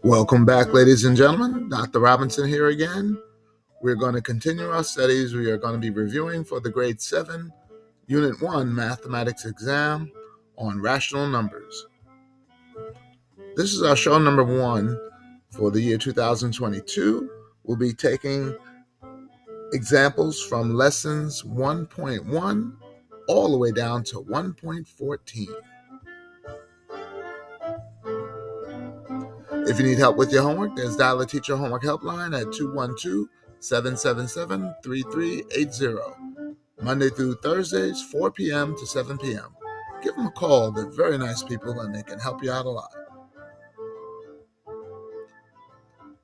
Welcome back, ladies and gentlemen. Dr. Robinson here again. We're going to continue our studies. We are going to be reviewing for the grade 7, Unit 1 mathematics exam on rational numbers. This is our show number 1 for the year 2022. We'll be taking examples from lessons 1.1 all the way down to 1.14. If you need help with your homework, there's Dial a Teacher Homework Helpline at 212-777-3380. Monday through Thursdays, 4 p.m. to 7 p.m. Give them a call. They're very nice people and they can help you out a lot.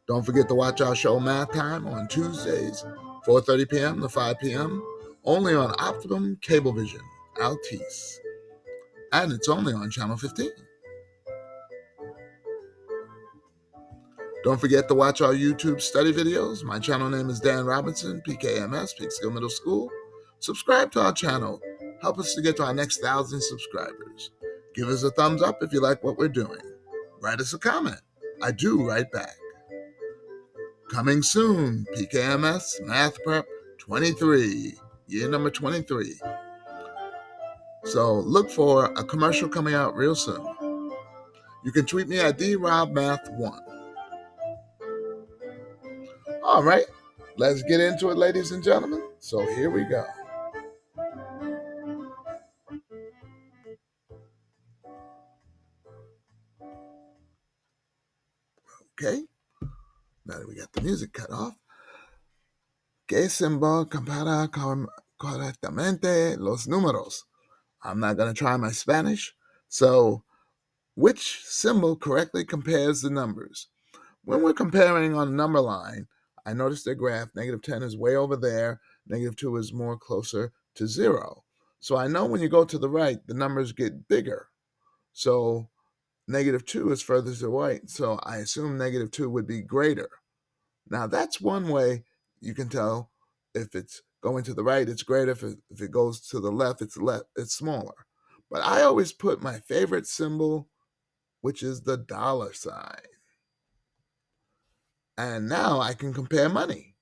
Don't forget to watch our show Math Time on Tuesdays, 4:30 p.m. to 5 p.m. only on Optimum Cablevision, Altice. And it's only on Channel 15. Don't forget to watch our YouTube study videos. My channel name is Dan Robinson, PKMS, Peekskill Middle School. Subscribe to our channel. Help us to get to our next 1,000 subscribers. Give us a thumbs up if you like what we're doing. Write us a comment. I do write back. Coming soon, PKMS Math Prep 23, year number 23. So look for a commercial coming out real soon. You can tweet me at DRobMath1. All right, let's get into it, ladies and gentlemen. So here we go. Okay, now that we got the music cut off. ¿Qué symbol compara correctamente los números? I'm not going to try my Spanish. So, which symbol correctly compares the numbers? When we're comparing on a number line, I noticed the graph, -10 is way over there, -2 is more closer to 0. So I know when you go to the right, the numbers get bigger. So -2 is further to the right, so I assume -2 would be greater. Now that's one way you can tell if it's going to the right, it's greater. If it goes to the left, it's smaller. But I always put my favorite symbol, which is the $sign. And now I can compare money.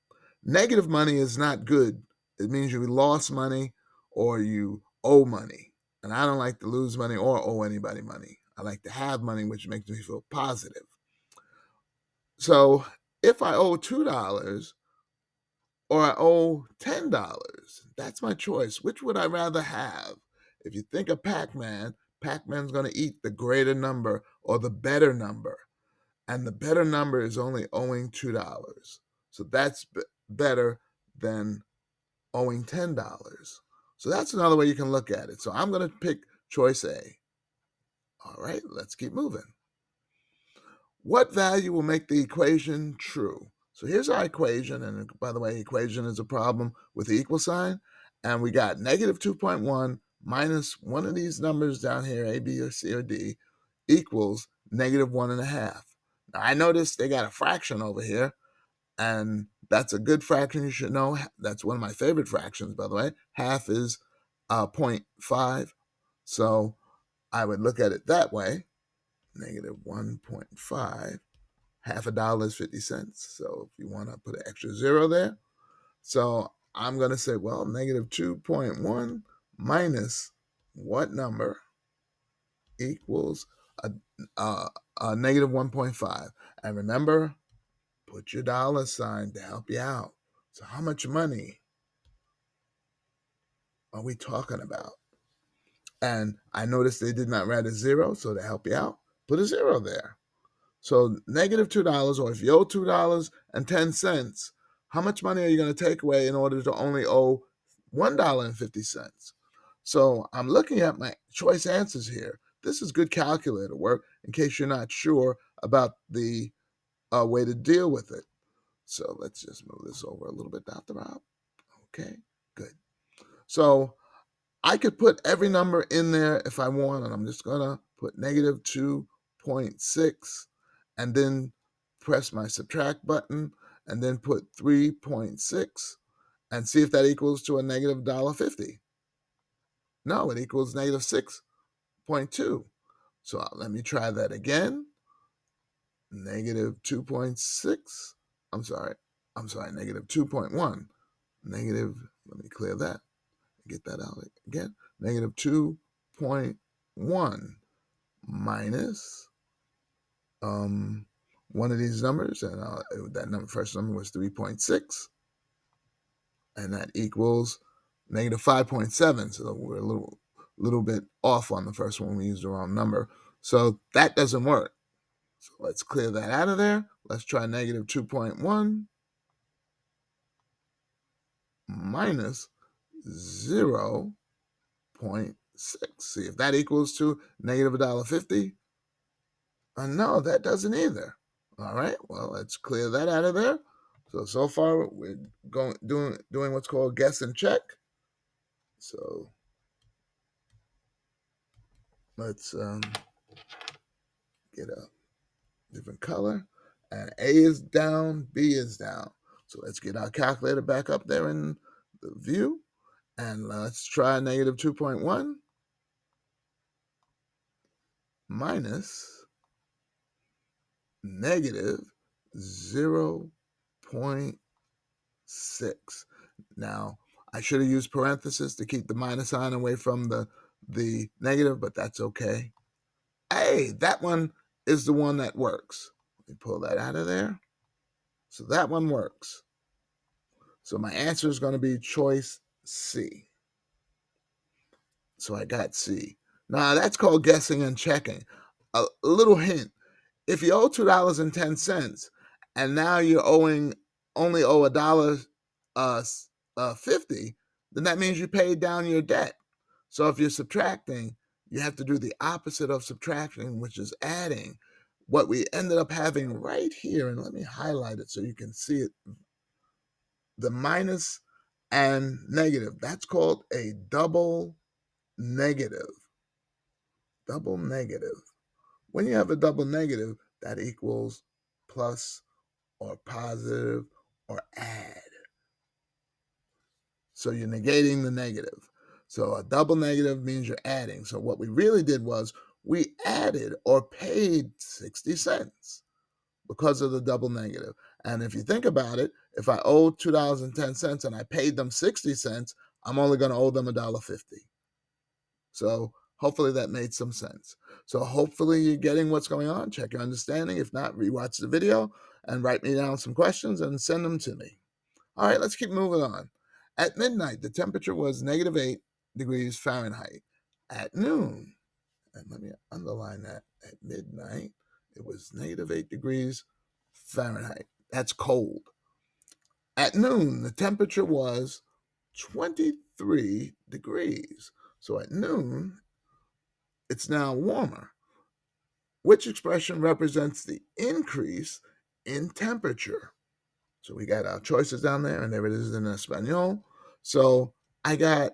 Negative money is not good. It means you lost money or you owe money. And I don't like to lose money or owe anybody money. I like to have money, which makes me feel positive. So if I owe $2 or I owe $10, that's my choice. Which would I rather have? If you think of Pac-Man, Pac-Man's going to eat the greater number or the better number. And the better number is only owing $2. So that's better than owing $10. So that's another way you can look at it. So I'm going to pick choice A. All right, let's keep moving. What value will make the equation true? So here's our equation. And by the way, equation is a problem with the equal sign. And we got -2.1 minus one of these numbers down here, A, B, or C, or D, equals -1.5. Now, I noticed they got a fraction over here, and that's a good fraction. You should know that's one of my favorite fractions, by the way. Half is 0.5. So I would look at it that way. -1.5. Half a dollar is 50 cents. So if you want to put an extra zero there. So I'm going to say, well, -2.1 minus what number equals a -1.5. And remember, put your $sign to help you out. So how much money are we talking about? And I noticed they did not write a zero, so to help you out, put a zero there. So -$2, or if you owe $2.10, how much money are you going to take away in order to only owe $1.50? So I'm looking at my choice answers here. This is good calculator work in case you're not sure about the way to deal with it. So let's just move this over a little bit, Dr. Rob. Okay, good. So I could put every number in there if I want, and I'm just going to put -2.6 and then press my subtract button and then put 3.6 and see if that equals to a -$1.50. No, it equals -6.2. So let me try that again. negative 2.6. I'm sorry, negative 2.1. Negative, let me clear that, get that out again. Negative 2.1 minus one of these numbers, and that first number was 3.6, and that equals negative 5.7. So we're a little bit off on the first one. We used the wrong number. So that doesn't work. So let's clear that out of there. Let's try negative 2.1 minus 0.6. See if that equals to negative $1.50. No, that doesn't either. All right, well, let's clear that out of there. So far we're doing what's called guess and check. So let's get a different color. And A is down, B is down. So let's get our calculator back up there in the view. And let's try negative 2.1 minus negative 0.6. Now, I should have used parentheses to keep the minus sign away from the negative, but that's okay. Hey, that one is the one that works. Let me pull that out of there. So that one works. So my answer is going to be choice C. So I got C. Now that's called guessing and checking. A little hint. If you owe $2.10 and now you're only owe $1.50, then that means you paid down your debt. So if you're subtracting, you have to do the opposite of subtracting, which is adding. What we ended up having right here, and let me highlight it so you can see it, the minus and negative. That's called a double negative. Double negative. When you have a double negative, that equals plus or positive or add. So you're negating the negative. So a double negative means you're adding. So what we really did was we added or paid 60 cents because of the double negative. And if you think about it, if I owe $2.10 and I paid them 60 cents, I'm only going to owe them $1.50. So hopefully that made some sense. So hopefully you're getting what's going on. Check your understanding. If not, rewatch the video and write me down some questions and send them to me. All right, let's keep moving on. At midnight, the temperature was negative 8 degrees Fahrenheit. At noon, and let me underline that, at midnight, it was negative 8 degrees Fahrenheit. That's cold. At noon, the temperature was 23 degrees. So at noon, it's now warmer. Which expression represents the increase in temperature? So we got our choices down there, and there it is in Espanol. So I got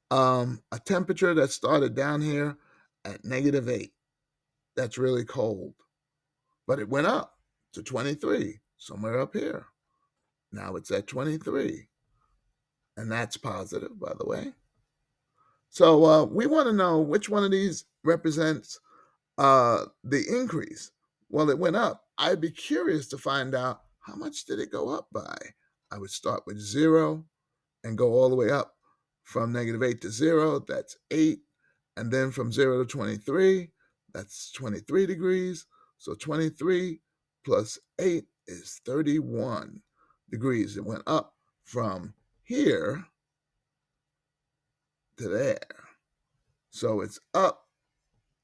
a temperature that started down here at negative 8. That's really cold. But it went up to 23, somewhere up here. Now it's at 23. And that's positive, by the way. So we want to know which one of these represents the increase. Well, it went up. I'd be curious to find out how much did it go up by. I would start with 0 and go all the way up from negative 8 to 0. That's 8. And then from 0 to 23, that's 23 degrees. So 23 plus 8 is 31 degrees. It went up from here to there. So it's up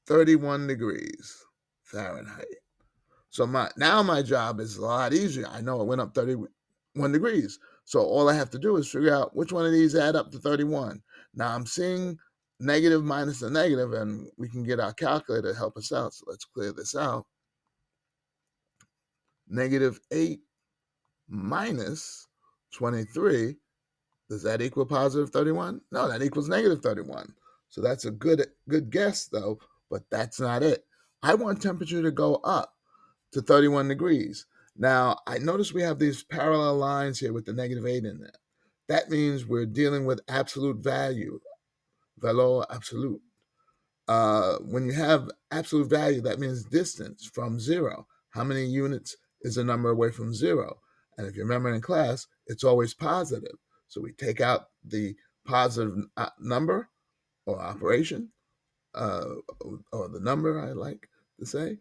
31 degrees Fahrenheit. So now my job is a lot easier. I know it went up 31 degrees. So all I have to do is figure out which one of these add up to 31. Now I'm seeing negative minus a negative, and we can get our calculator to help us out. So let's clear this out. Negative 8 minus 23, does that equal positive 31? No, that equals negative 31. So that's a good guess, though, but that's not it. I want temperature to go up to 31 degrees. Now, I notice we have these parallel lines here with the negative 8 in there. That means we're dealing with absolute value, valor absolute. When you have absolute value, that means distance from zero. How many units is a number away from zero? And if you remember in class, it's always positive. So we take out the positive number or operation, uh, or the number, I like to say,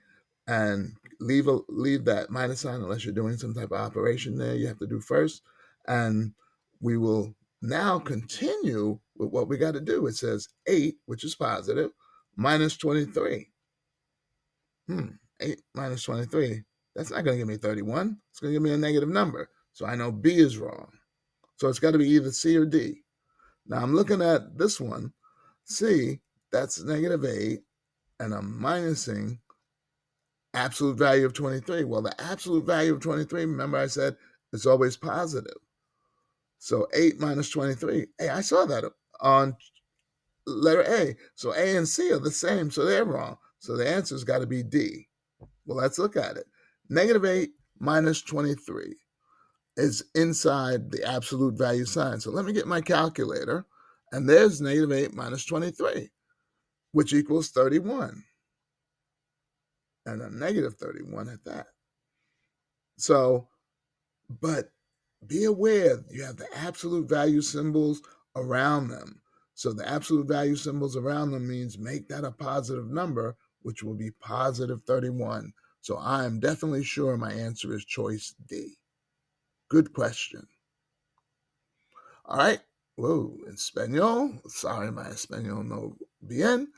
and leave that minus sign unless you're doing some type of operation there you have to do first. And we will now continue with what we got to do. It says 8, which is positive, minus 23. 8 minus 23. That's not going to give me 31. It's going to give me a negative number. So I know B is wrong. So it's got to be either C or D. Now I'm looking at this one. C, that's negative 8, and I'm minusing absolute value of 23. Well, the absolute value of 23, remember I said it's always positive. So 8 minus 23. Hey, I saw that on letter A. So A and C are the same, so they're wrong. So the answer's got to be D. Well, let's look at it. Negative 8 minus 23 is inside the absolute value sign. So let me get my calculator, and there's negative 8 minus 23, which equals 31. And a negative 31 at that. So, but be aware you have the absolute value symbols around them. So the absolute value symbols around them means make that a positive number, which will be positive 31. So I am definitely sure my answer is choice D. Good question. All right. Whoa, Espanol. Sorry, my Espanol no bien.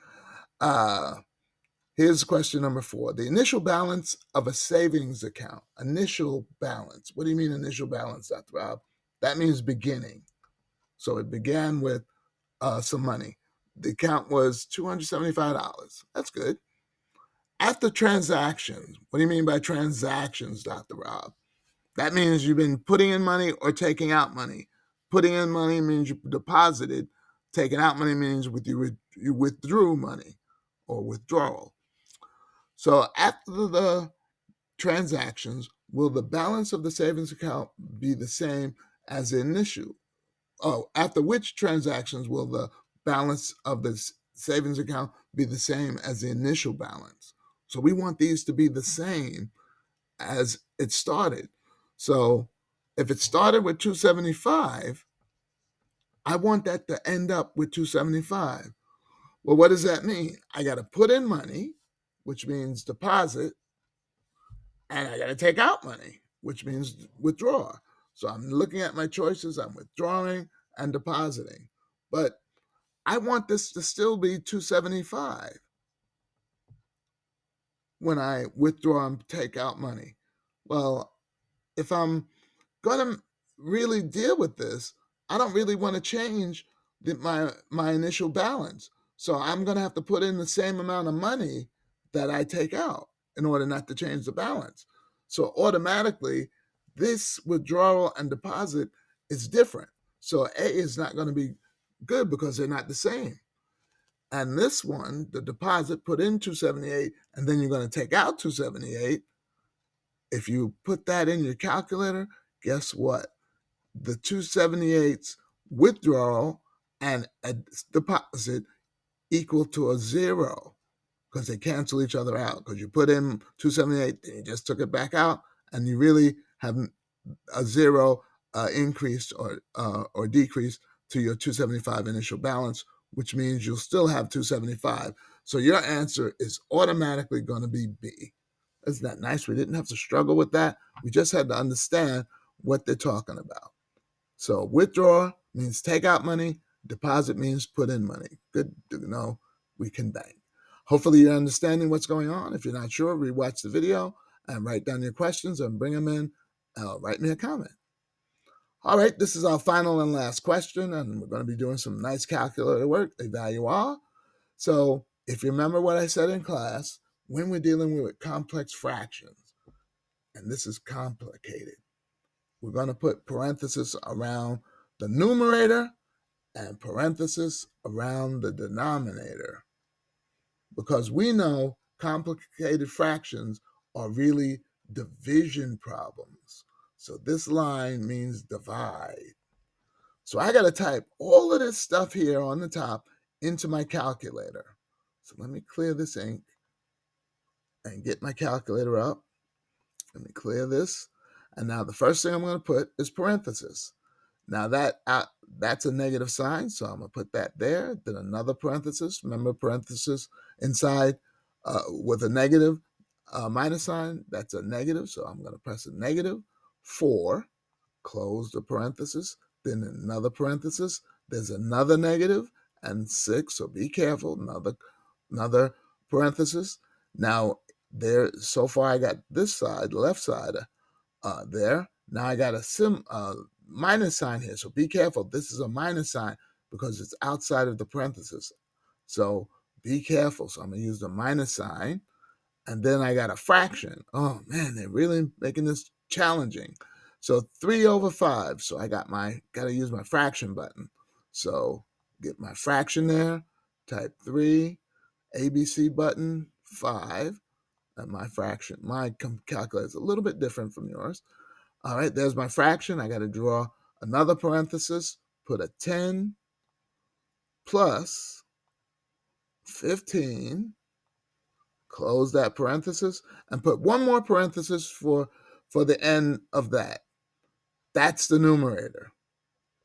Here's question number 4. The initial balance of a savings account. Initial balance. What do you mean initial balance, Dr. Rob? That means beginning. So it began with some money. The account was $275. That's good. After transactions, what do you mean by transactions, Dr. Rob? That means you've been putting in money or taking out money. Putting in money means you deposited. Taking out money means you withdrew money or withdrawal. So after the transactions, will the balance of the savings account be the same as the initial? Oh, after which transactions will the balance of the savings account be the same as the initial balance? So we want these to be the same as it started. So if it started with 275, I want that to end up with 275. Well, what does that mean? I got to put in money, which means deposit, and I got to take out money, which means withdraw. So I'm looking at my choices. I'm withdrawing and depositing. But I want this to still be 275 when I withdraw and take out money. Well, if I'm going to really deal with this, I don't really want to change my initial balance. So I'm going to have to put in the same amount of money that I take out in order not to change the balance. So automatically, this withdrawal and deposit is different. So A is not going to be good because they're not the same. And this one, the deposit put in 278, and then you're going to take out 278. If you put that in your calculator, guess what? The 278's withdrawal and a deposit equal to a zero because they cancel each other out. Because you put in 278, and you just took it back out, and you really have a zero increase or decrease to your 275 initial balance, which means you'll still have 275. So your answer is automatically going to be B. Isn't that nice? We didn't have to struggle with that. We just had to understand what they're talking about. So withdraw means take out money. Deposit means put in money. Good to know we can bank. Hopefully you're understanding what's going on. If you're not sure, rewatch the video and write down your questions and bring them in. Write me a comment. All right, this is our final and last question, and we're going to be doing some nice calculator work, Evaluar. So if you remember what I said in class, when we're dealing with complex fractions, and this is complicated, we're going to put parentheses around the numerator and parentheses around the denominator because we know complicated fractions are really division problems. So this line means divide. So I got to type all of this stuff here on the top into my calculator. So let me clear this ink and get my calculator up. Let me clear this. And now the first thing I'm going to put is parenthesis. Now that's a negative sign, so I'm going to put that there. Then another parenthesis. Remember, parenthesis inside with a negative minus sign, that's a negative. So I'm going to press a negative 4, close the parenthesis, then another parenthesis. There's another negative and 6, so be careful. Another parenthesis. Now there, so far I got this side, left side there. Now I got a minus sign here, so be careful. This is a minus sign because it's outside of the parenthesis. So be careful. So I'm going to use the minus sign. And then I got a fraction. Oh man, they're really making this challenging. So 3/5. So I got to use my fraction button. So get my fraction there, type 3, ABC button, 5, and my fraction. My calculator is a little bit different from yours. All right, there's my fraction. I got to draw another parenthesis, put a 10 plus 15, close that parenthesis, and put one more parenthesis for the end of that. That's the numerator.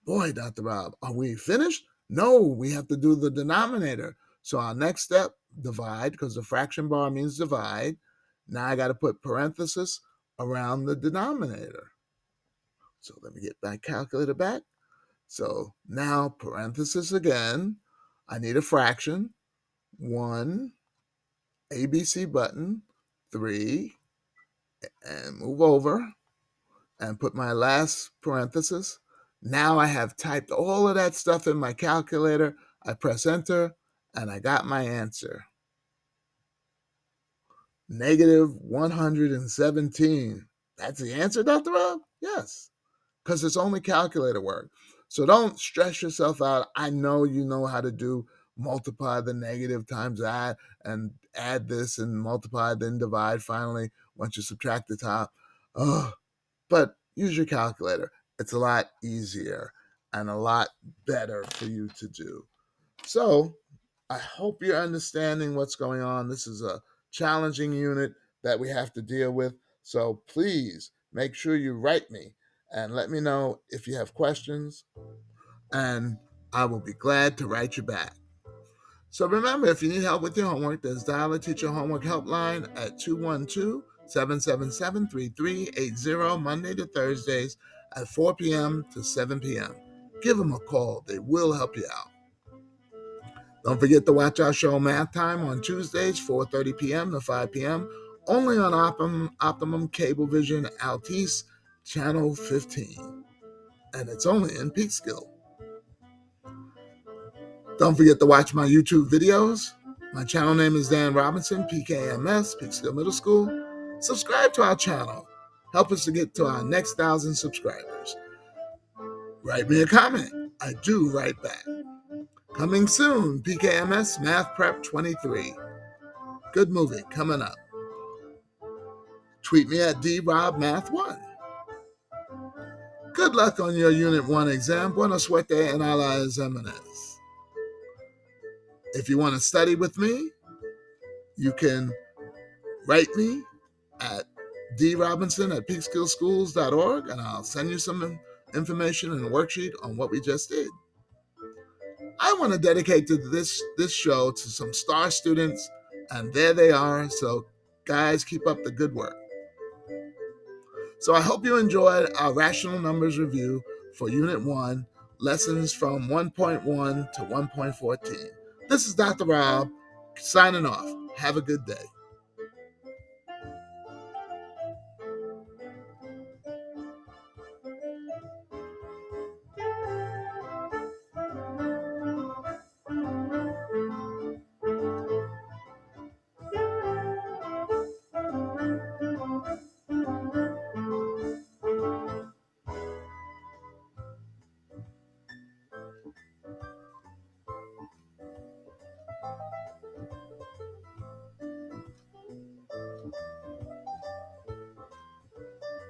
Boy, Dr. Rob, are we finished? No, we have to do the denominator. So our next step, divide, because the fraction bar means divide. Now I got to put parenthesis around the denominator. So let me get my calculator back. So now parenthesis again. I need a fraction. 1, ABC button, 3, and move over and put my last parenthesis. Now I have typed all of that stuff in my calculator. I press enter and I got my answer. Negative 117. That's the answer, Dr. Rob? Yes, because it's only calculator work. So don't stress yourself out. I know you know how to do multiply the negative times that and add this and multiply, then divide finally once you subtract the top. But use your calculator. It's a lot easier and a lot better for you to do. So I hope you're understanding what's going on. This is a challenging unit that we have to deal with. So please make sure you write me and let me know if you have questions, and I will be glad to write you back. So remember, if you need help with your homework, there's Dial a Teacher Homework Helpline at 212-777-3380, Monday to Thursdays at 4 p.m. to 7 p.m. Give them a call. They will help you out. Don't forget to watch our show Math Time on Tuesdays, 4:30 p.m. to 5 p.m., only on Optimum Cablevision Altice, Channel 15. And it's only in Peekskill. Don't forget to watch my YouTube videos. My channel name is Dan Robinson, PKMS, Peekskill Middle School. Subscribe to our channel. Help us to get to our next 1,000 subscribers. Write me a comment. I do write back. Coming soon, PKMS Math Prep 23. Good movie coming up. Tweet me at DRobMath1. Good luck on your Unit 1 exam. Buena suerte en a las exámenes. If you want to study with me, you can write me at drobinson@peekskillschools.org, and I'll send you some information and a worksheet on what we just did. I want to dedicate to this show to some star students, and there they are. So, guys, keep up the good work. So I hope you enjoyed our rational numbers review for Unit 1, lessons from 1.1 to 1.14. This is Dr. Rob, signing off. Have a good day.